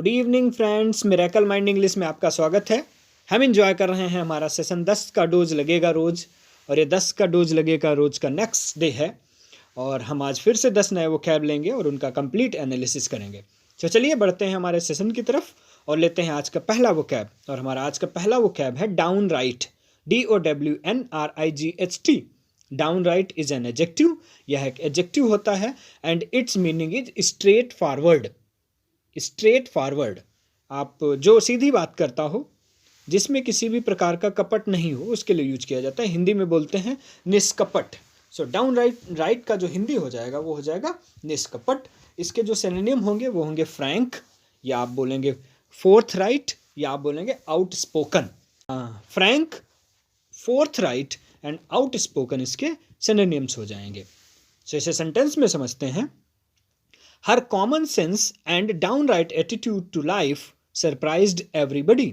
Good evening friends, miracle mind English में आपका स्वागत है। हम इंजॉय कर रहे हैं हमारा सेशन 10 का डोज लगेगा रोज, और ये 10 का डोज लगेगा रोज का नेक्स्ट डे है। और हम आज फिर से 10 नए वोकैब लेंगे और उनका कंप्लीट एनालिसिस करेंगे। तो चलिए बढ़ते हैं हमारे सेशन की तरफ और लेते हैं आज का पहला वोकैब। और हमारा आज का पहला वोकैब है down right, DOWNRIGHT। Down right is an adjective, यह एक एडजेक्टिव होता है and its meaning is straight forward. Straight forward, आप जो सीधी बात करता हो, जिसमें किसी भी प्रकार का कपट नहीं हो, उसके लिए यूज किया जाता है। हिंदी में बोलते हैं निष्कपट। सो डाउन राइट का जो हिंदी हो जाएगा वो हो जाएगा निष्कपट। इसके जो सिनोनिम होंगे वो होंगे फ्रैंक, या आप बोलेंगे फोर्थ राइट, या आप बोलेंगे outspoken. Frank, fourth right and outspoken इसके सिनोनिम्स हो जाएंगे। सो इसे सेंटेंस में समझते हैं। Her common sense and downright attitude to life surprised everybody.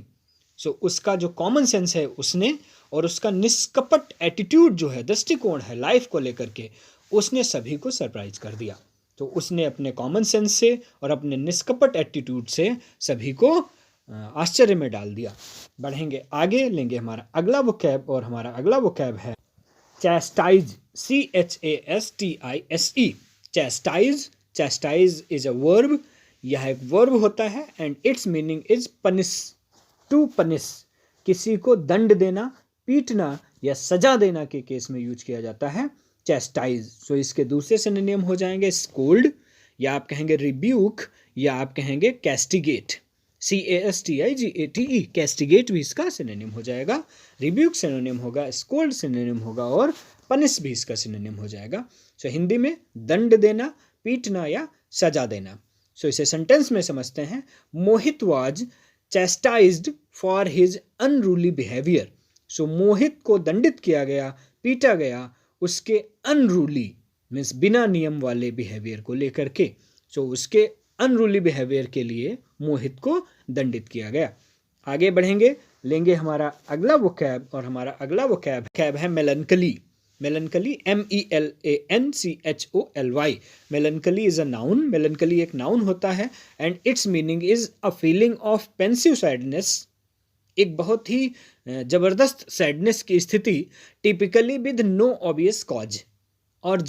So उसका जो कॉमन सेंस है उसने, और उसका निष्कपट एटीट्यूड जो है, दृष्टिकोण है लाइफ को लेकर के, उसने सभी को सरप्राइज कर दिया। तो उसने अपने कॉमन सेंस से और अपने निष्कपट एटीट्यूड से सभी को आश्चर्य में डाल दिया। बढ़ेंगे आगे, लेंगे हमारा अगला वोकैब, और हमारा अगला वोकैब है chastise, CHASTISE। Chastise, chastise is a verb, यह एक वर्ब होता है and its meaning is punish, to punish. किसी को दंड देना, पीटना या सजा देना के केस में यूज किया जाता है चैस्टाइज। सो इसके दूसरे सिनोनिम हो जाएंगे स्कोल्ड, या आप कहेंगे रिब्यूक, या आप कहेंगे कैस्टिगेट, CASTIGATE। कैस्टिगेट भी इसका सिनोनिम हो जाएगा, रिब्यूक सिनोनिम होगा, स्कोल्ड सिनोनिम होगा, और पनिश भी इसका सिनोनिम हो जाएगा। सो हिंदी में दंड देना, पीटना या सजा देना। सो इसे सेंटेंस में समझते हैं। Mohit was chastised for his unruly behaviour. So Mohit को दंडित किया गया, पीटा गया उसके अनरूली मीन्स बिना नियम वाले बिहेवियर को लेकर के। सो उसके अनरूली बिहेवियर के लिए मोहित को दंडित किया गया। आगे बढ़ेंगे, लेंगे हमारा अगला वोकैब, और हमारा अगला वोकैब है melancholy. Melancholy, MELANCHOLY। Melancholy is a noun, melancholy एक नाउन होता है and its meaning is a feeling of pensive sadness. एक बहुत ही जबरदस्त सैडनेस की स्थिति, typically with no obvious cause. और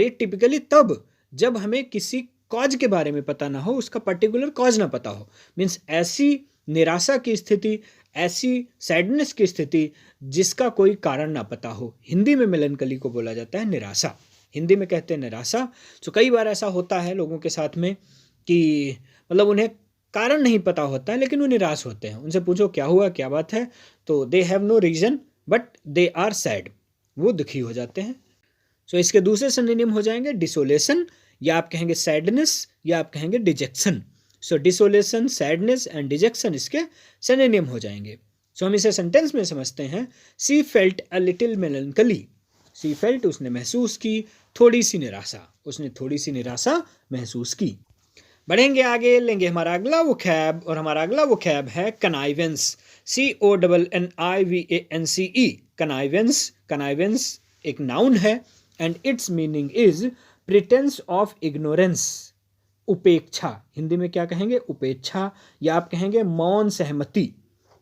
ये टिपिकली तब जब हमें किसी कॉज के बारे में पता ना हो, उसका पर्टिकुलर कॉज ना पता हो। मीन्स ऐसी निराशा की स्थिति, ऐसी सैडनेस की स्थिति जिसका कोई कारण ना पता हो। हिंदी में मेलनकली को बोला जाता है निराशा, हिंदी में कहते हैं निराशा। तो कई बार ऐसा होता है लोगों के साथ में कि मतलब उन्हें कारण नहीं पता होता है लेकिन वो निराश होते हैं। उनसे पूछो क्या हुआ, क्या बात है, तो they have no reason but they are sad, वो दुखी हो जाते हैं। सो इसके दूसरे सिनोनिम हो जाएंगे डिसोलेशन, या आप कहेंगे सैडनेस, या आप कहेंगे dejection. So desolation, sadness and dejection इसके सिनोनिम हो जाएंगे। सो हम इसे सेंटेंस में समझते हैं। She felt a little melancholy. She felt, उसने महसूस की थोड़ी सी निराशा, उसने थोड़ी सी निराशा महसूस की। बढ़ेंगे आगे, लेंगे हमारा अगला वोकैब, और हमारा अगला वोकैब है कनाइवेंस, CONNIVANCE। कनाइवेंस, कनाइवेंस एक नाउन है and its meaning is pretence of ignorance. उपेक्षा, हिंदी में क्या कहेंगे, उपेक्षा, या आप कहेंगे मौन सहमति।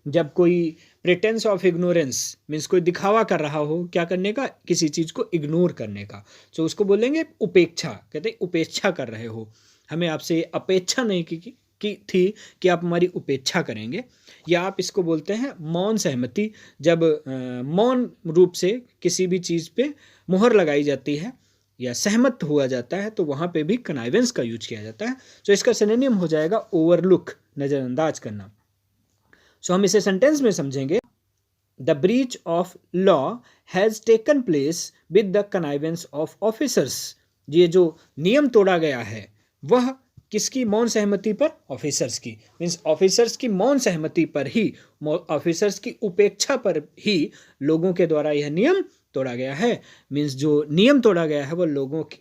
जब कोई प्रिटेंस ऑफ इग्नोरेंस मीन्स कोई दिखावा कर रहा हो, क्या करने का, किसी चीज़ को इग्नोर करने का, तो उसको बोलेंगे उपेक्षा। कहते हैं उपेक्षा कर रहे हो, हमें आपसे अपेक्षा नहीं की थी कि आप हमारी उपेक्षा करेंगे। या आप इसको बोलते हैं मौन सहमति, जब मौन रूप से किसी भी चीज़ पे मुहर लगाई जाती है या सहमत हुआ जाता है, तो वहाँ पे भी कनाइवेंस का यूज किया जाता है। तो इसका सिनोनिम हो जाएगा ओवरलुक, नज़रअंदाज करना। सो हम इसे सेंटेंस में समझेंगे। The breach of law has taken place with the connivance of officers. ये जो नियम तोड़ा गया है वह किसकी मौन सहमति पर, ऑफिसर्स की। मीन्स ऑफिसर्स की मौन सहमति पर ही, ऑफिसर्स की उपेक्षा पर ही लोगों के द्वारा यह नियम तोड़ा गया है। मीन्स जो नियम तोड़ा गया है वो लोगों की,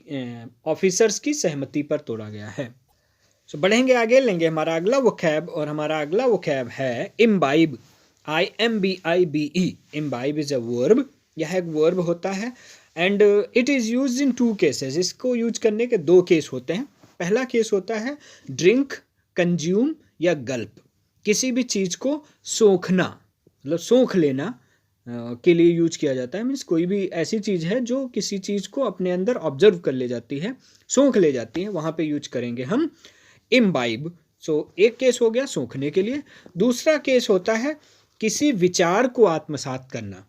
ऑफिसर्स की सहमति पर तोड़ा गया है। सो बढ़ेंगे आगे, लेंगे हमारा अगला वोकैब, और हमारा अगला वोकैब है imbibe, IMBIBE। Imbibe is a verb, यह एक वर्ब होता है and it is use in 2 cases. इसको यूज करने के 2 केस होते हैं। पहला केस होता है ड्रिंक, कंज्यूम या गल्प। किसी भी चीज़ को सोखना, मतलब सोख लेना के लिए यूज किया जाता है। मीन्स कोई भी ऐसी चीज़ है जो किसी चीज़ को अपने अंदर ऑब्जर्व कर ले जाती है, सोख ले जाती है, वहाँ पे यूज करेंगे हम इम्बाइब। सो एक केस हो गया सोखने के लिए। दूसरा केस होता है किसी विचार को आत्मसात करना।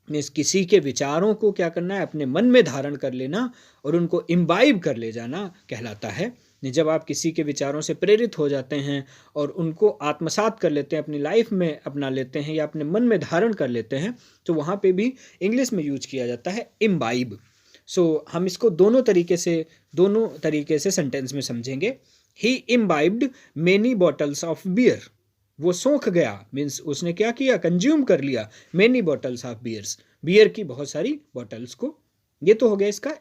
मीन्स किसी के विचारों को क्या करना है, अपने मन में धारण कर लेना और उनको इम्बाइब कर ले जाना कहलाता है। जब आप किसी के विचारों से प्रेरित हो जाते हैं और उनको आत्मसात कर लेते हैं, अपनी लाइफ में अपना लेते हैं या अपने मन में धारण कर लेते हैं, तो वहाँ पे भी इंग्लिश में यूज किया जाता है इम्बाइब। सो हम इसको दोनों तरीके से सेंटेंस में समझेंगे। He imbibed many bottles of beer. वो सोख गया, मीन्स उसने क्या किया, कंज्यूम कर लिया many bottles of beers, beer की बहुत सारी बॉटल्स को। ये तो हो गया इसका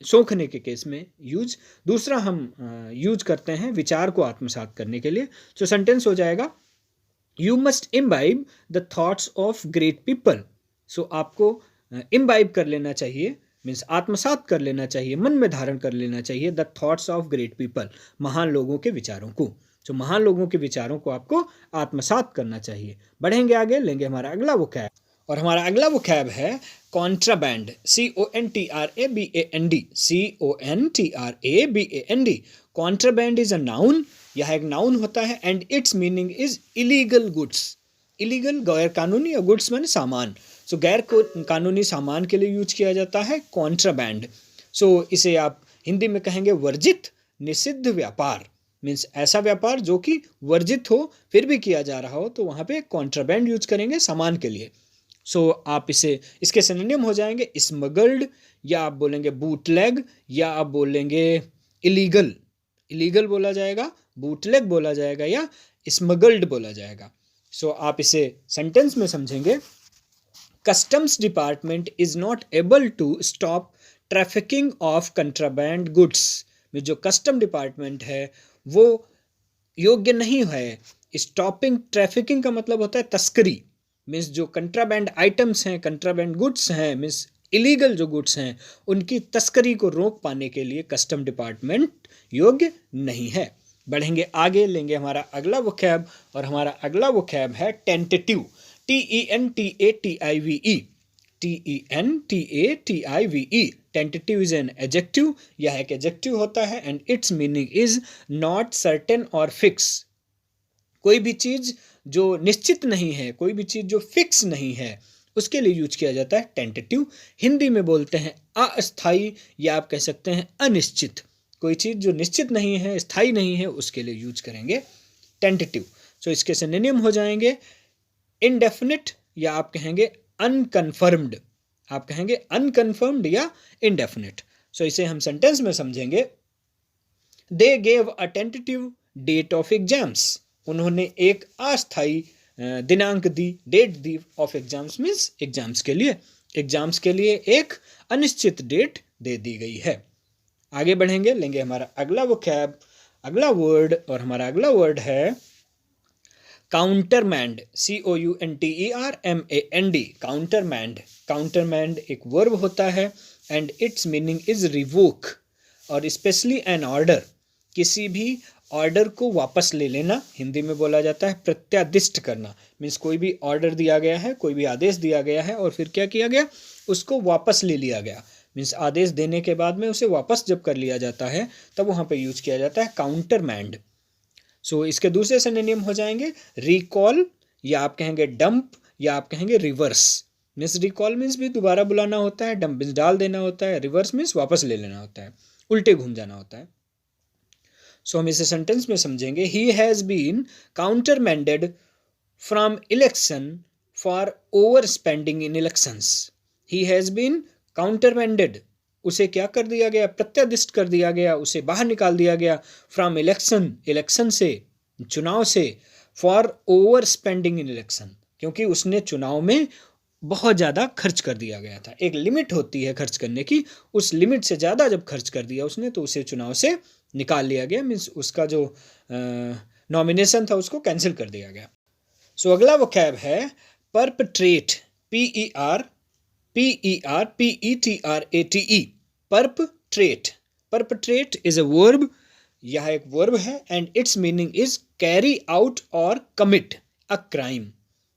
सोखने के केस में यूज। दूसरा हम यूज करते हैं विचार को आत्मसात करने के लिए। तो सेंटेंस हो जाएगा you must imbibe the thoughts of great people. So आपको इम्बाइब कर लेना चाहिए, मीन्स आत्मसात कर लेना चाहिए, मन में धारण कर लेना चाहिए the thoughts of great people, महान लोगों के विचारों को। तो महान लोगों के विचारों को आपको आत्मसात करना चाहिए। बढ़ेंगे आगे, लेंगे हमारा अगला वोकैब, और हमारा अगला वोकैब है contraband. CONTRABAND, CONTRABAND। Contraband is a noun, यह एक नाउन होता है, and its meaning is illegal goods. Illegal गैर कानूनी, और गुड्स माने सामान। सो गैर कानूनी सामान के लिए यूज किया जाता है कॉन्ट्राबैंड। सो इसे आप हिंदी में कहेंगे वर्जित, निषिद्ध व्यापार। मीन्स ऐसा व्यापार जो कि वर्जित हो फिर भी किया जा रहा हो, तो वहाँ पे कॉन्ट्राबैंड यूज करेंगे सामान के लिए। सो आप इसके सिनोनिम हो जाएंगे स्मगल्ड, या आप बोलेंगे बूटलेग, या आप बोलेंगे इलीगल। इलीगल बोला जाएगा, बूटलेग बोला जाएगा, या स्मगल्ड बोला जाएगा। सो आप इसे सेंटेंस में समझेंगे। Customs department is not able to stop trafficking of contraband goods. में जो कस्टम डिपार्टमेंट है वो योग्य नहीं है। स्टॉपिंग, ट्रैफिकिंग का मतलब होता है तस्करी। मीन्स जो कंट्राबैंड आइटम्स हैं, कंट्राबैंड गुड्स हैं, मीन्स इलीगल जो गुड्स हैं, उनकी तस्करी को रोक पाने के लिए कस्टम डिपार्टमेंट योग्य नहीं है। बढ़ेंगे आगे, लेंगे हमारा अगला वोकैब, और हमारा अगला वोकैब है tentative. TENTATIVE, TENTATIVE। Tentative is an adjective, यह एक एडजेक्टिव होता है, and its meaning is not certain और फिक्स। कोई भी चीज जो निश्चित नहीं है, कोई भी चीज जो फिक्स नहीं है, उसके लिए यूज किया जाता है टेंटेटिव। हिंदी में बोलते हैं अस्थाई, या आप कह सकते हैं अनिश्चित। कोई चीज जो निश्चित नहीं है, स्थायी नहीं है, उसके लिए यूज करेंगे टेंटेटिव। सो इसके सिनोनिम हो जाएंगे इनडेफिनिट, या आप कहेंगे अनकन्फर्म्ड। आप कहेंगे अनकन्फर्म्ड या इनडेफिनिट। सो इसे हम सेंटेंस में समझेंगे। They gave a tentative date of exams. उन्होंने एक अस्थायी दिनांक दी, डेट दी ऑफ एग्जाम्स, मीन्स एग्जाम्स के लिए। एग्जाम्स के लिए एक अनिश्चित डेट दे दी गई है। आगे बढ़ेंगे, लेंगे हमारा अगला वोकैब, अगला वर्ड, और हमारा अगला वर्ड है काउंटरमैंड। COUNTERMAND। काउंटरमैंड। काउंटरमैंड एक वर्ब होता है, and its meaning is revoke, और स्पेशली एन ऑर्डर। किसी भी ऑर्डर को वापस ले लेना, हिंदी में बोला जाता है प्रत्यादिष्ट करना। मीन्स कोई भी ऑर्डर दिया गया है, कोई भी आदेश दिया गया है, और फिर क्या किया गया, उसको वापस ले लिया गया। मीन्स आदेश देने के बाद में उसे वापस जब कर लिया जाता है, तब वहाँ पे यूज किया जाता है काउंटरमैंड। सो इसके दूसरे सिनोनिम हो जाएंगे रिकॉल, या आप कहेंगे डंप, या आप कहेंगे रिवर्स। मीन्स रिकॉल मीन्स भी दोबारा बुलाना होता है, डंप मीन्स डाल देना होता है, रिवर्स मीन्स वापस ले लेना होता है, उल्टे घूम जाना होता है। सो हम इसे सेंटेंस में समझेंगे। He has been countermanded from election for overspending in elections. He has been countermanded, उसे क्या कर दिया गया, प्रत्यादिष्ट कर दिया गया, उसे बाहर निकाल दिया गया। फ्रॉम इलेक्शन, इलेक्शन से, चुनाव से। For overspending in election, क्योंकि उसने चुनाव में बहुत ज़्यादा खर्च कर दिया गया था। एक लिमिट होती है खर्च करने की, उस लिमिट से ज़्यादा जब खर्च कर दिया उसने, तो उसे चुनाव से निकाल लिया गया। मीन्स उसका जो नॉमिनेशन था उसको कैंसिल कर दिया गया। सो अगला वोकैब है परपट्रेट। PERPETRATE। परपट्रेट। परपट्रेट इज अ वर्ब, यह एक वर्ब है and its meaning is carry out और कमिट अ क्राइम,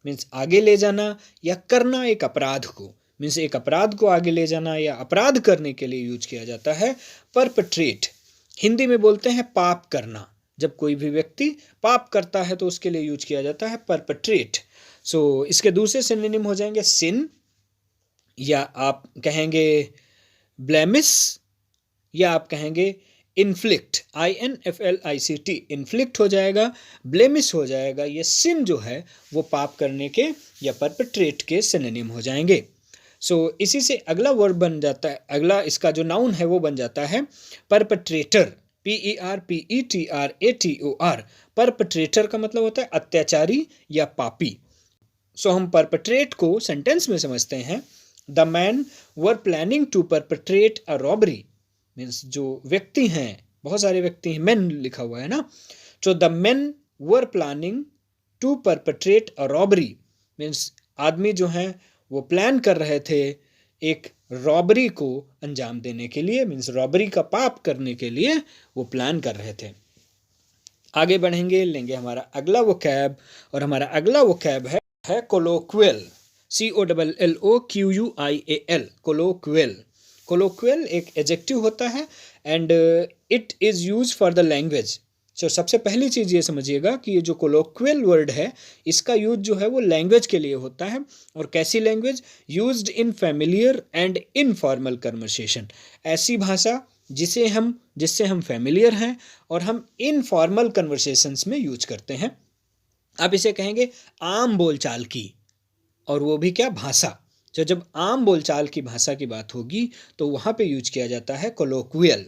मीन्स आगे ले जाना या करना एक अपराध को, मीन्स एक अपराध को आगे ले जाना या अपराध करने के लिए यूज किया जाता है। परपेट्रेट हिंदी में बोलते हैं पाप करना, जब कोई भी व्यक्ति पाप करता है तो उसके लिए यूज किया जाता है परपेट्रेट। सो इसके दूसरे सिनोनिम हो जाएंगे सिन, या आप कहेंगे ब्लेमिस, या आप कहेंगे इन्फ्लिक्ट, INFLICT, इन्फ्लिक्ट हो जाएगा, ब्लेमिस हो जाएगा। ये सिन जो है वो पाप करने के या परपेट्रेट के सिनोनिम हो जाएंगे। सो इसी से अगला वर्ब बन जाता है, अगला इसका जो नाउन है वो बन जाता है परपेट्रेटर, PERPETRATOR। परपेट्रेटर का मतलब होता है अत्याचारी या पापी। सो हम परपेट्रेट को सेंटेंस में समझते हैं, the man were planning to perpetrate a robbery, means जो व्यक्ति हैं, बहुत सारे व्यक्ति हैं, मेन लिखा हुआ है ना, so the men were planning to perpetrate a robbery, means आदमी जो हैं वो प्लान कर रहे थे एक रॉबरी को अंजाम देने के लिए, मीन्स रॉबरी का पाप करने के लिए वो प्लान कर रहे थे। आगे बढ़ेंगे, लेंगे हमारा अगला वोकैब, और हमारा अगला वोकैब है कोलोक्वियल, COLLOQUIAL, कोलोक्वियल। कोलोक्वियल एक एडजेक्टिव होता है and it is use for the language. So सबसे पहली चीज़ ये समझिएगा कि ये जो कोलोक्वियल वर्ड है इसका यूज जो है वो लैंग्वेज के लिए होता है। और कैसी language? Used in familiar and informal conversation, ऐसी भाषा जिससे हम फैमिलियर हैं और हम इनफॉर्मल कन्वर्सेशंस में यूज करते हैं। आप इसे कहेंगे आम बोलचाल की, और वो भी क्या? भाषा। तो जब आम बोलचाल की भाषा की बात होगी तो वहाँ पे यूज किया जाता है कोलोक्वियल।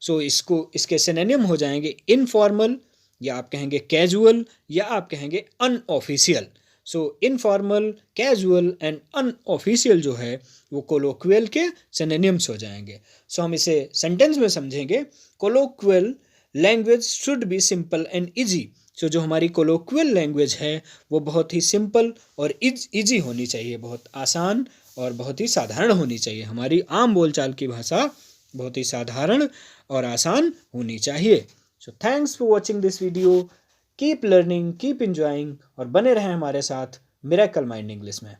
सो इसके सिनोनिम हो जाएंगे इनफॉर्मल, या आप कहेंगे कैजुअल, या आप कहेंगे unofficial. So informal, casual and unofficial जो है वो कोलोक्वियल के सिनोनिम्स हो जाएंगे। सो हम इसे सेंटेंस में समझेंगे, colloquial language should be simple and easy. So जो हमारी कोलोक्वियल लैंग्वेज है वो बहुत ही सिंपल और ईजी होनी चाहिए, बहुत आसान और बहुत ही साधारण होनी चाहिए। हमारी आम बोलचाल की भाषा बहुत ही साधारण और आसान होनी चाहिए। So thanks for watching this video, keep learning, keep enjoying, और बने रहें हमारे साथ मिरेकल माइंड इंग्लिश में।